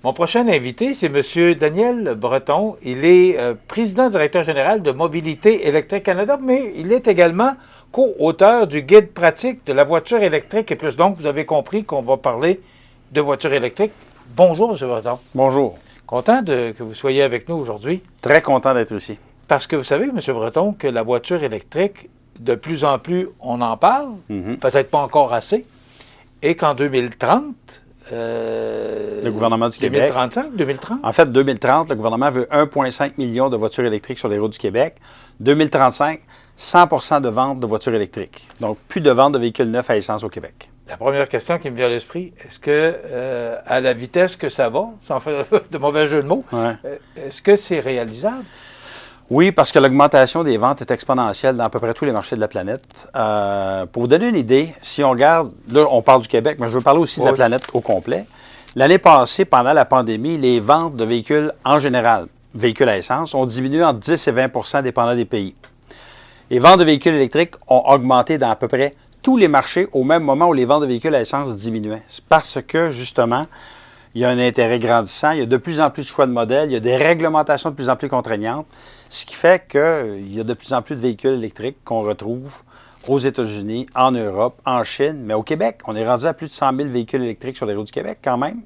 Mon prochain invité, c'est M. Daniel Breton. Il est président-directeur général de Mobilité électrique Canada, mais il est également co-auteur du guide pratique de la voiture électrique et plus. Donc, vous avez compris qu'on va parler de voiture électrique. Bonjour, M. Breton. Bonjour. Content que vous soyez avec nous aujourd'hui. Très content d'être ici. Parce que vous savez, M. Breton, que la voiture électrique, de plus en plus, on en parle, peut-être pas encore assez, et qu'en 2030... le gouvernement du Québec. 2035, 2030? En fait, 2030, le gouvernement veut 1,5 million de voitures électriques sur les routes du Québec. 2035, 100 de ventes de voitures électriques. Donc, plus de ventes de véhicules neufs à essence au Québec. La première question qui me vient à l'esprit, est-ce que, à la vitesse que ça va, sans faire de mauvais jeu de mots, est-ce que c'est réalisable? Oui, parce que l'augmentation des ventes est exponentielle dans à peu près tous les marchés de la planète. Pour vous donner une idée, si on regarde, là, on parle du Québec, mais je veux parler aussi de la planète au complet. L'année passée, pendant la pandémie, les ventes de véhicules en général, véhicules à essence, ont diminué entre 10 et 20 dépendant des pays. Les ventes de véhicules électriques ont augmenté dans à peu près tous les marchés au même moment où les ventes de véhicules à essence diminuaient. C'est parce que, justement, il y a un intérêt grandissant, il y a de plus en plus de choix de modèles, il y a des réglementations de plus en plus contraignantes, ce qui fait qu'il y a de plus en plus de véhicules électriques qu'on retrouve aux États-Unis, en Europe, en Chine, mais au Québec. On est rendu à plus de 100 000 véhicules électriques sur les routes du Québec, quand même.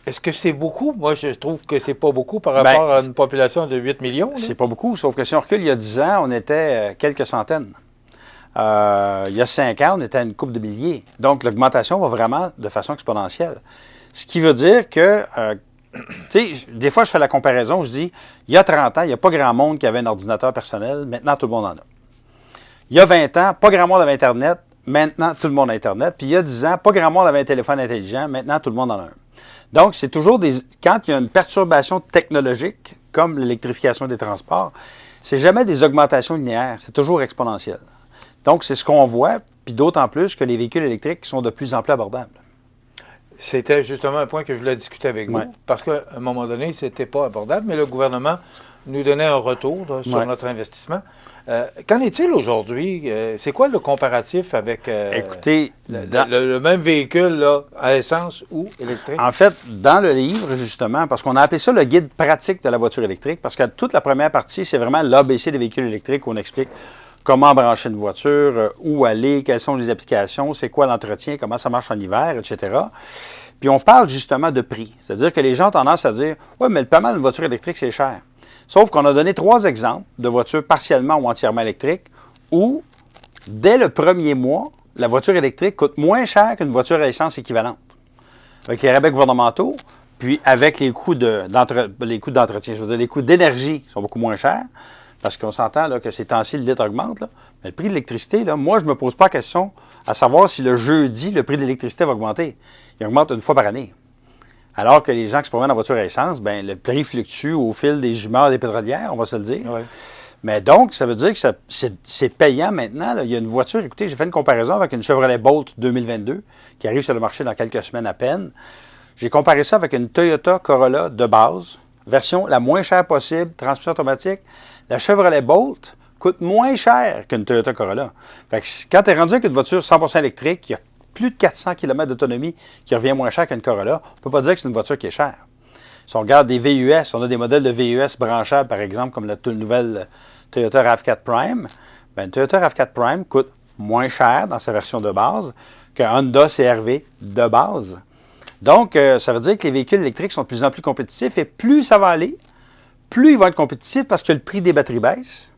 Est-ce que c'est beaucoup? Moi, je trouve que c'est pas beaucoup par rapport à une population de 8 millions. C'est pas beaucoup, sauf que si on recule il y a 10 ans, on était quelques centaines. Il y a 5 ans, on était à une couple de milliers. Donc, l'augmentation va vraiment de façon exponentielle. Ce qui veut dire que, tu sais, des fois, je fais la comparaison, je dis, il y a 30 ans, il n'y a pas grand monde qui avait un ordinateur personnel, maintenant, tout le monde en a. Il y a 20 ans, pas grand monde avait Internet, maintenant, tout le monde a Internet. Puis il y a 10 ans, pas grand monde avait un téléphone intelligent, maintenant, tout le monde en a un. Donc, c'est toujours quand il y a une perturbation technologique, comme l'électrification des transports, c'est jamais des augmentations linéaires, c'est toujours exponentiel. Donc, c'est ce qu'on voit, puis d'autant plus que les véhicules électriques sont de plus en plus abordables. C'était justement un point que je voulais discuter avec vous, parce qu'à un moment donné, ce n'était pas abordable, mais le gouvernement nous donnait un retour sur notre investissement. Qu'en est-il aujourd'hui? C'est quoi le comparatif avec Écoutez, le même véhicule là, à essence ou électrique? En fait, dans le livre, justement, parce qu'on a appelé ça le guide pratique de la voiture électrique, parce que toute la première partie, c'est vraiment l'ABC des véhicules électriques où on explique comment brancher une voiture, où aller, quelles sont les applications, c'est quoi l'entretien, comment ça marche en hiver, etc. Puis on parle justement de prix. C'est-à-dire que les gens ont tendance à dire « Oui, mais le paiement d'une voiture électrique, c'est cher. » Sauf qu'on a donné 3 exemples de voitures partiellement ou entièrement électriques où, dès le premier mois, la voiture électrique coûte moins cher qu'une voiture à essence équivalente. Avec les rabais gouvernementaux, puis avec les coûts d'entretien, je veux dire, les coûts d'énergie sont beaucoup moins chers. Parce qu'on s'entend là, que ces temps-ci, le litre augmente. Là. Mais le prix de l'électricité, là, moi, je ne me pose pas la question à savoir si le jeudi, le prix de l'électricité va augmenter. Il augmente une fois par année. Alors que les gens qui se promènent en voiture à essence, bien, le prix fluctue au fil des humeurs des pétrolières, on va se le dire. Oui. Mais donc, ça veut dire que c'est payant maintenant. Là. Il y a une voiture, écoutez, j'ai fait une comparaison avec une Chevrolet Bolt 2022 qui arrive sur le marché dans quelques semaines à peine. J'ai comparé ça avec une Toyota Corolla de base, version la moins chère possible, transmission automatique. La Chevrolet Bolt coûte moins cher qu'une Toyota Corolla. Fait que quand tu es rendu avec une voiture 100% électrique, qui a plus de 400 km d'autonomie, qui revient moins cher qu'une Corolla, on ne peut pas dire que c'est une voiture qui est chère. Si on regarde des VUS, on a des modèles de VUS branchables, par exemple, comme la toute nouvelle Toyota RAV4 Prime. Bien, une Toyota RAV4 Prime coûte moins cher dans sa version de base qu'un Honda CR-V de base. Donc, ça veut dire que les véhicules électriques sont de plus en plus compétitifs et plus ça va aller, plus ils vont être compétitifs parce que le prix des batteries baisse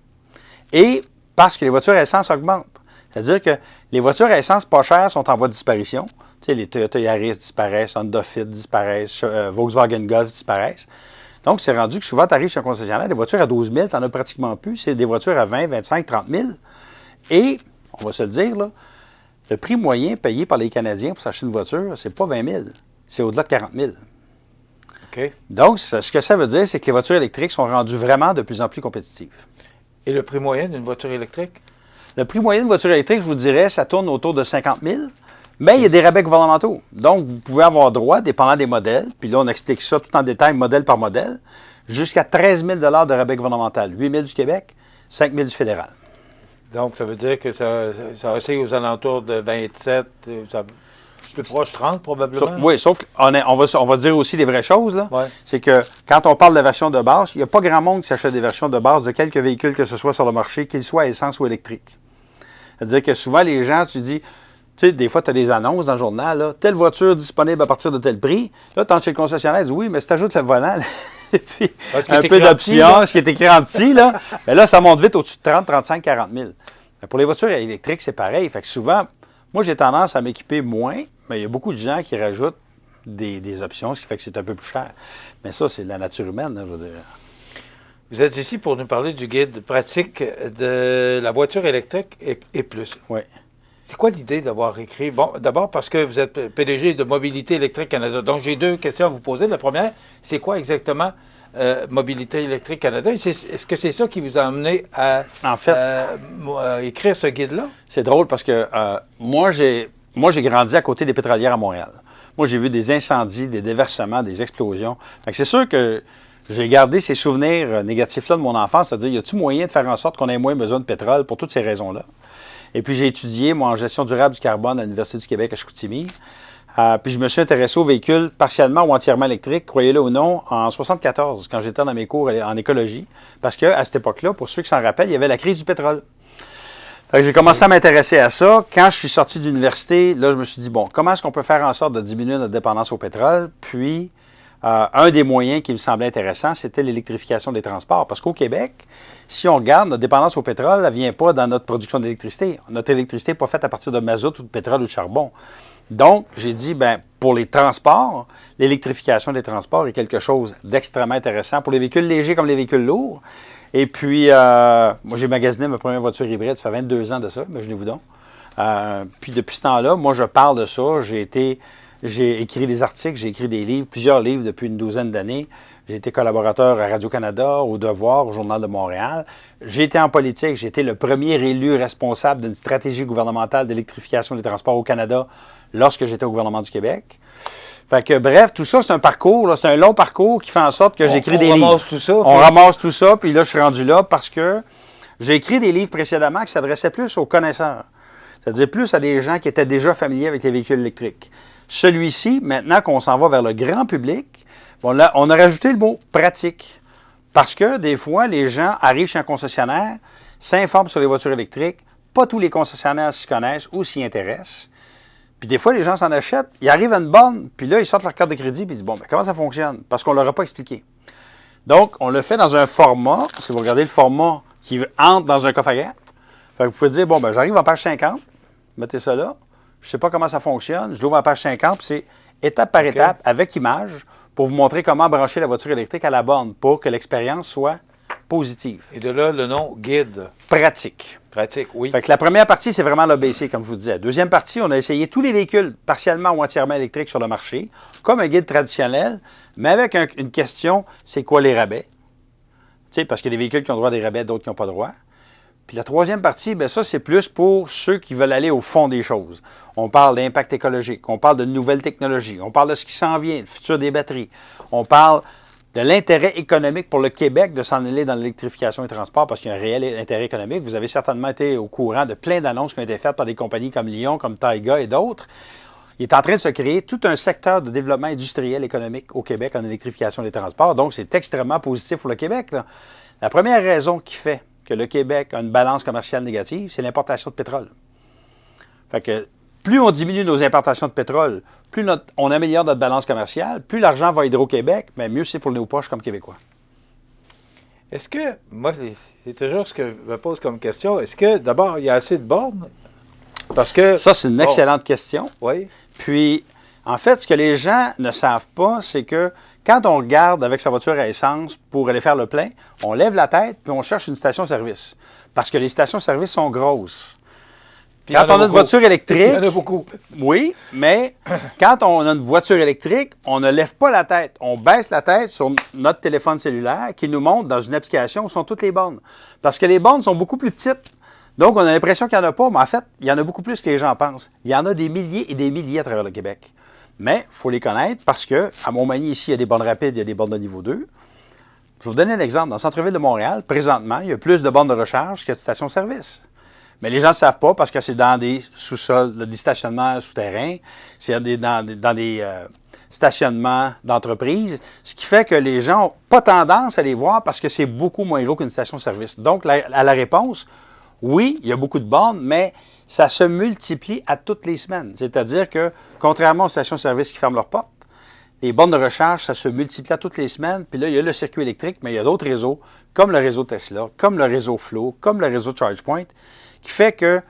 et parce que les voitures à essence augmentent. C'est-à-dire que les voitures à essence pas chères sont en voie de disparition. Tu sais, les Toyota Yaris disparaissent, Honda Fit disparaissent, Volkswagen Golf disparaissent. Donc, c'est rendu que souvent, tu arrives chez un concessionnaire, des voitures à 12 000, tu n'en as pratiquement plus. C'est des voitures à 20, 25, 30 000. Et, on va se le dire, là, le prix moyen payé par les Canadiens pour s'acheter une voiture, c'est pas 20 000, c'est au-delà de 40 000. OK. Donc, ce que ça veut dire, c'est que les voitures électriques sont rendues vraiment de plus en plus compétitives. Et le prix moyen d'une voiture électrique? Le prix moyen d'une voiture électrique, je vous dirais, ça tourne autour de 50 000. Mais il y a des rabais gouvernementaux. Donc, vous pouvez avoir droit, dépendant des modèles, puis là, on explique ça tout en détail, modèle par modèle, jusqu'à 13 000 de rabais gouvernemental. 8 000 du Québec, 5 000 du fédéral. Donc, ça veut dire que ça oscille aux alentours de 27, Plus proche 30, probablement. Oui, sauf qu'on va dire aussi les vraies choses. Là. Ouais. C'est que quand on parle de version de base, il n'y a pas grand monde qui s'achète des versions de base de quelques véhicules que ce soit sur le marché, qu'ils soient à essence ou électriques. C'est-à-dire que souvent, les gens, tu dis, tu sais, des fois, tu as des annonces dans le journal, là, telle voiture disponible à partir de tel prix. Là, tu entres chez le concessionnaire, tu dis, oui, mais si tu ajoutes le volant, et puis un peu d'options, ce qui est écrit en petit, là ça monte vite au-dessus de 30, 35, 40 000. Mais pour les voitures électriques, c'est pareil. Fait que souvent, moi, j'ai tendance à m'équiper moins, mais il y a beaucoup de gens qui rajoutent des options, ce qui fait que c'est un peu plus cher. Mais ça, c'est de la nature humaine, là, je veux dire. Vous êtes ici pour nous parler du guide pratique de la voiture électrique et plus. Oui. C'est quoi l'idée d'avoir écrit? Bon, d'abord parce que vous êtes PDG de Mobilité électrique Canada. Donc, j'ai deux questions à vous poser. La première, c'est quoi exactement Mobilité électrique Canada? Est-ce que c'est ça qui vous a amené à écrire ce guide-là? C'est drôle parce que moi, j'ai grandi à côté des pétrolières à Montréal. Moi, j'ai vu des incendies, des déversements, des explosions. Fait que c'est sûr que j'ai gardé ces souvenirs négatifs-là de mon enfance, c'est-à-dire, y a-t-il moyen de faire en sorte qu'on ait moins besoin de pétrole pour toutes ces raisons-là? Et puis, j'ai étudié, moi, en gestion durable du carbone à l'Université du Québec à Chicoutimi. Puis, je me suis intéressé aux véhicules partiellement ou entièrement électriques, croyez-le ou non, en 1974, quand j'étais dans mes cours en écologie. Parce qu'à cette époque-là, pour ceux qui s'en rappellent, il y avait la crise du pétrole. Fait que j'ai commencé à m'intéresser à ça. Quand je suis sorti de l'université, là, je me suis dit, bon, comment est-ce qu'on peut faire en sorte de diminuer notre dépendance au pétrole? Puis, un des moyens qui me semblait intéressant, c'était l'électrification des transports. Parce qu'au Québec, si on regarde, notre dépendance au pétrole, elle ne vient pas dans notre production d'électricité. Notre électricité n'est pas faite à partir de mazout ou de pétrole ou de charbon. Donc, j'ai dit, bien, pour les transports, l'électrification des transports est quelque chose d'extrêmement intéressant pour les véhicules légers comme les véhicules lourds. Et puis, moi, j'ai magasiné ma première voiture hybride, ça fait 22 ans de ça, imaginez-vous donc. Puis, depuis ce temps-là, moi, je parle de ça. J'ai écrit des articles, j'ai écrit des livres, plusieurs livres depuis une douzaine d'années. J'ai été collaborateur à Radio-Canada, au Devoir, au Journal de Montréal. J'ai été en politique, j'ai été le premier élu responsable d'une stratégie gouvernementale d'électrification des transports au Canada lorsque j'étais au gouvernement du Québec. Fait que, bref, tout ça, c'est un parcours, c'est un long parcours qui fait en sorte que j'écris des livres. On ramasse tout ça. On ramasse tout ça, puis là, je suis rendu là parce que j'ai écrit des livres précédemment qui s'adressaient plus aux connaisseurs. C'est-à-dire plus à des gens qui étaient déjà familiers avec les véhicules électriques. Celui-ci, maintenant qu'on s'en va vers le grand public, on a rajouté le mot « pratique ». Parce que des fois, les gens arrivent chez un concessionnaire, s'informent sur les voitures électriques, pas tous les concessionnaires s'y connaissent ou s'y intéressent. Puis des fois, les gens s'en achètent, ils arrivent à une borne, puis là, ils sortent leur carte de crédit, puis ils disent « Bon, ben, comment ça fonctionne? » Parce qu'on ne leur a pas expliqué. Donc, on le fait dans un format, si vous regardez le format qui entre dans un coffre à gants, fait que vous pouvez dire « Bon, ben, j'arrive à page 50, mettez ça là, je ne sais pas comment ça fonctionne, je l'ouvre à page 50, puis c'est étape par étape, avec image, pour vous montrer comment brancher la voiture électrique à la borne pour que l'expérience soit positive. » Et de là, le nom guide. Pratique. Pratique, oui. Fait que la première partie, c'est vraiment l'ABC, comme je vous disais. Deuxième partie, on a essayé tous les véhicules partiellement ou entièrement électriques sur le marché, comme un guide traditionnel, mais avec une question, c'est quoi les rabais? Tu sais, parce qu'il y a des véhicules qui ont droit à des rabais, d'autres qui n'ont pas droit. Puis la troisième partie, bien ça, c'est plus pour ceux qui veulent aller au fond des choses. On parle d'impact écologique, on parle de nouvelles technologies, on parle de ce qui s'en vient, le futur des batteries. On parle de l'intérêt économique pour le Québec de s'en aller dans l'électrification des transports parce qu'il y a un réel intérêt économique. Vous avez certainement été au courant de plein d'annonces qui ont été faites par des compagnies comme Lyon, comme Taiga et d'autres. Il est en train de se créer tout un secteur de développement industriel économique au Québec en électrification des transports. Donc, c'est extrêmement positif pour le Québec, là. La première raison qui fait que le Québec a une balance commerciale négative, c'est l'importation de pétrole. Fait que plus on diminue nos importations de pétrole, plus on améliore notre balance commerciale, plus l'argent va Hydro-Québec, mais mieux c'est pour nos poches comme Québécois. Est-ce que, moi, c'est toujours ce que je me pose comme question, est-ce que, d'abord, il y a assez de bornes? Parce que... Ça, c'est une excellente question. Oui. Puis, en fait, ce que les gens ne savent pas, c'est que quand on regarde avec sa voiture à essence pour aller faire le plein, on lève la tête puis on cherche une station-service. Parce que les stations-service sont grosses. Puis quand on a une voiture électrique... Il y en a beaucoup. Oui, mais quand on a une voiture électrique, on ne lève pas la tête. On baisse la tête sur notre téléphone cellulaire qui nous montre dans une application où sont toutes les bornes. Parce que les bornes sont beaucoup plus petites. Donc, on a l'impression qu'il n'y en a pas, mais en fait, il y en a beaucoup plus que les gens pensent. Il y en a des milliers et des milliers à travers le Québec. Mais il faut les connaître parce qu'à Montmagny, ici, il y a des bornes rapides, il y a des bornes de niveau 2. Je vais vous donner un exemple. Dans le centre-ville de Montréal, présentement, il y a plus de bornes de recharge que de stations-service. Mais les gens ne savent pas parce que c'est dans des sous-sols, des stationnements souterrains, c'est dans des stationnements d'entreprise, ce qui fait que les gens n'ont pas tendance à les voir parce que c'est beaucoup moins gros qu'une station-service. Donc, à la réponse, oui, il y a beaucoup de bornes, mais ça se multiplie à toutes les semaines. C'est-à-dire que, contrairement aux stations-service qui ferment leurs portes, les bornes de recharge, ça se multiplie à toutes les semaines. Puis là, il y a le circuit électrique, mais il y a d'autres réseaux, comme le réseau Tesla, comme le réseau Flow, comme le réseau ChargePoint, qui fait que,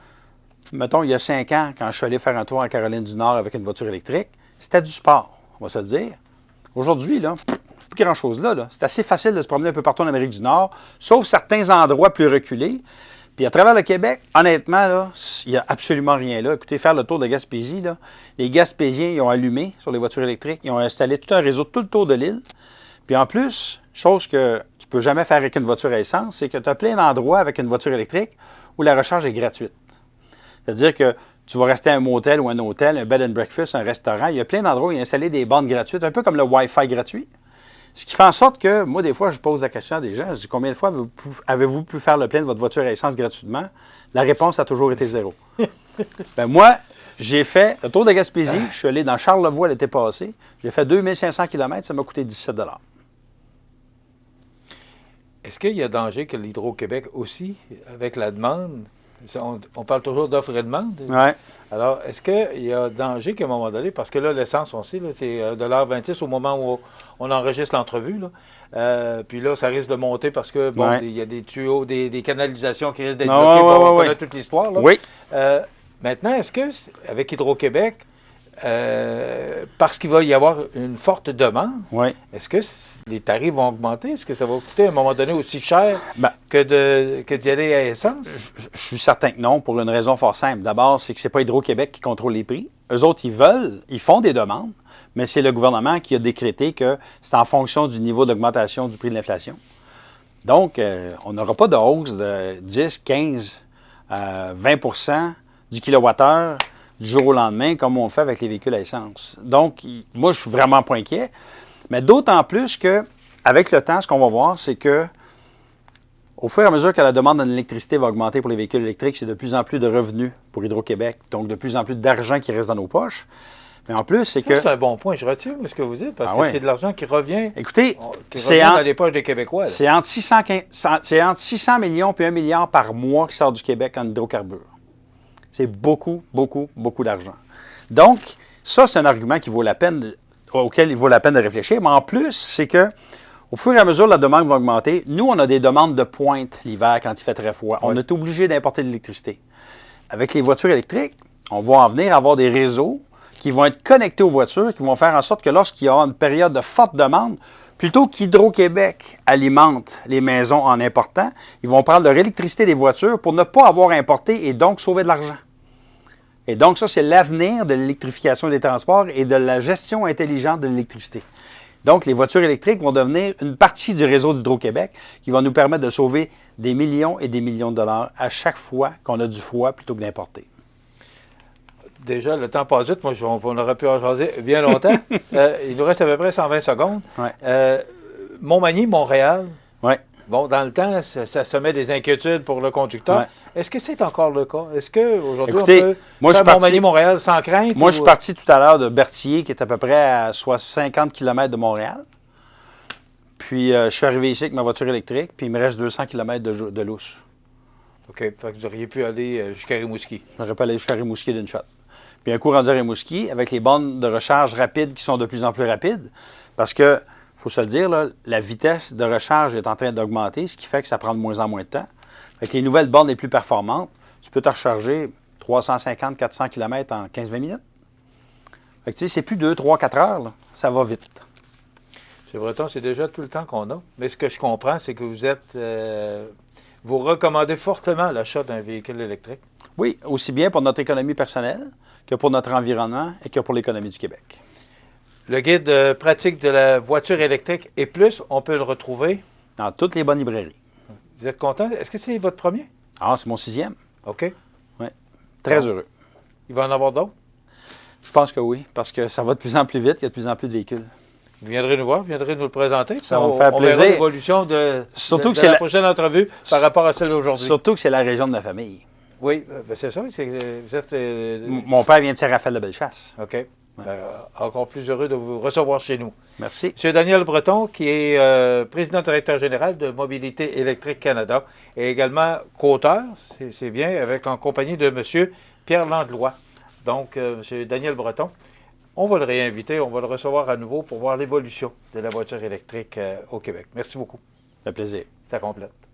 mettons, il y a 5 ans, quand je suis allé faire un tour en Caroline du Nord avec une voiture électrique, c'était du sport, on va se le dire. Aujourd'hui, là, plus grand-chose là. C'est assez facile de se promener un peu partout en Amérique du Nord, sauf certains endroits plus reculés. Puis à travers le Québec, honnêtement, là, il n'y a absolument rien là. Écoutez, faire le tour de Gaspésie, là, les Gaspésiens, ils ont allumé sur les voitures électriques, ils ont installé tout un réseau tout le tour de l'île. Puis en plus, chose que tu ne peux jamais faire avec une voiture à essence, c'est que tu as plein d'endroits avec une voiture électrique où la recharge est gratuite. C'est-à-dire que tu vas rester à un motel ou un hôtel, un bed and breakfast, un restaurant, il y a plein d'endroits où il y a installé des bornes gratuites, un peu comme le Wi-Fi gratuit. Ce qui fait en sorte que, moi, des fois, je pose la question à des gens, je dis, combien de fois avez-vous pu faire le plein de votre voiture à essence gratuitement? La réponse a toujours été 0. Bien, moi, j'ai fait le tour de Gaspésie, je suis allé dans Charlevoix l'été passé, j'ai fait 2500 km, ça m'a coûté 17 $. Est-ce qu'il y a danger que l'Hydro-Québec aussi, avec la demande, on parle toujours d'offre et demande? Ouais. Alors, est-ce qu'il y a danger qu'à un moment donné, parce que là, l'essence, on sait, là, c'est 1,26 $ au moment où on enregistre l'entrevue, là. Puis là, ça risque de monter parce que, bon, Ouais. il y a des tuyaux, des canalisations qui risquent d'être Non, bloquées. ouais, Bon, on ouais, connaît ouais. toute l'histoire, là. Oui. Maintenant, est-ce que, avec Hydro-Québec, parce qu'il va y avoir une forte demande, Oui. est-ce que les tarifs vont augmenter? Est-ce que ça va coûter à un moment donné aussi cher Ben, que d'y aller à essence? je suis certain que non, pour une raison fort simple. D'abord, c'est que ce n'est pas Hydro-Québec qui contrôle les prix. Eux autres, ils font des demandes, mais c'est le gouvernement qui a décrété que c'est en fonction du niveau d'augmentation du prix de l'inflation. Donc, on n'aura pas de hausse de 10, 15, 20 du kilowattheure du jour au lendemain, comme on le fait avec les véhicules à essence. Donc, moi, je suis vraiment pas inquiet. Mais d'autant plus qu'avec le temps, ce qu'on va voir, c'est que au fur et à mesure que la demande en électricité va augmenter pour les véhicules électriques, c'est de plus en plus de revenus pour Hydro-Québec, donc de plus en plus d'argent qui reste dans nos poches. Mais en plus, c'est Ça, que... c'est un bon point. Je retire ce que vous dites, parce que ouais. c'est de l'argent qui revient, Écoutez, dans les poches des Québécois. Là. c'est entre 600 millions et 1 milliard par mois qui sort du Québec en hydrocarbures. C'est beaucoup, beaucoup, beaucoup d'argent. Donc, ça, c'est un argument qui vaut la peine auquel il vaut la peine de réfléchir. Mais en plus, c'est que au fur et à mesure, la demande va augmenter. Nous, on a des demandes de pointe l'hiver quand il fait très froid. On est obligé d'importer de l'électricité. Avec les voitures électriques, on va en venir à avoir des réseaux qui vont être connectés aux voitures, qui vont faire en sorte que lorsqu'il y aura une période de forte demande, plutôt qu'Hydro-Québec alimente les maisons en important, ils vont prendre leur électricité des voitures pour ne pas avoir importé et donc sauver de l'argent. Et donc, ça, c'est l'avenir de l'électrification des transports et de la gestion intelligente de l'électricité. Donc, les voitures électriques vont devenir une partie du réseau d'Hydro-Québec qui va nous permettre de sauver des millions et des millions de dollars à chaque fois qu'on a du froid plutôt que d'importer. Déjà, le temps passe vite. Moi, on aurait pu en jaser bien longtemps. Il nous reste à peu près 120 secondes. Ouais. Montmagny, Montréal. Oui. Bon, dans le temps, ça semait des inquiétudes pour le conducteur. Ouais. Est-ce que c'est encore le cas? Est-ce qu'aujourd'hui, on Écoutez, peut moi, faire je suis parti- Montmagny-Montréal sans crainte? Moi, je suis parti tout à l'heure de Berthier, qui est à peu près à 50 km de Montréal. Puis, je suis arrivé ici avec ma voiture électrique, puis il me reste 200 km de lousse. OK. Fait que vous auriez pu aller jusqu'à Rimouski. J'aurais pas allé jusqu'à Rimouski d'une shot. Puis un coup rendu à Rimouski, avec les bornes de recharge rapides qui sont de plus en plus rapides, parce que, il faut se le dire, là, la vitesse de recharge est en train d'augmenter, ce qui fait que ça prend de moins en moins de temps. Avec les nouvelles bornes les plus performantes, tu peux te recharger 350-400 km en 15-20 minutes. Fait que, tu sais, c'est plus 2, 3, 4 heures, là. Ça va vite. M. Breton, c'est déjà tout le temps qu'on a. Mais ce que je comprends, c'est que vous recommandez fortement l'achat d'un véhicule électrique. Oui, aussi bien pour notre économie personnelle que pour notre environnement et que pour l'économie du Québec. Le guide pratique de la voiture électrique et plus, on peut le retrouver. Dans toutes les bonnes librairies. Vous êtes content? Est-ce que c'est votre premier? Ah, c'est mon 6e. OK. Oui. Très Bon. heureux. Il va en avoir d'autres? Je pense que oui, parce que ça va de plus en plus vite, il y a de plus en plus de véhicules. Vous viendrez nous voir, vous viendrez nous le présenter. Ça va me faire On plaisir. verra l'évolution de Surtout que de c'est la la- prochaine entrevue par rapport à celle d'aujourd'hui. Surtout que c'est la région de ma famille. Oui, ben c'est ça. Vous êtes... Mon père vient de Saint-Raphaël de Bellechasse. OK. Encore plus heureux de vous recevoir chez nous. Merci. M. Daniel Breton, qui est président-directeur général de Mobilité électrique Canada, et également co-auteur, c'est bien, en compagnie de M. Pierre Landlois. Donc, M. Daniel Breton, on va le réinviter, on va le recevoir à nouveau pour voir l'évolution de la voiture électrique au Québec. Merci beaucoup. Ça fait plaisir. Ça complète.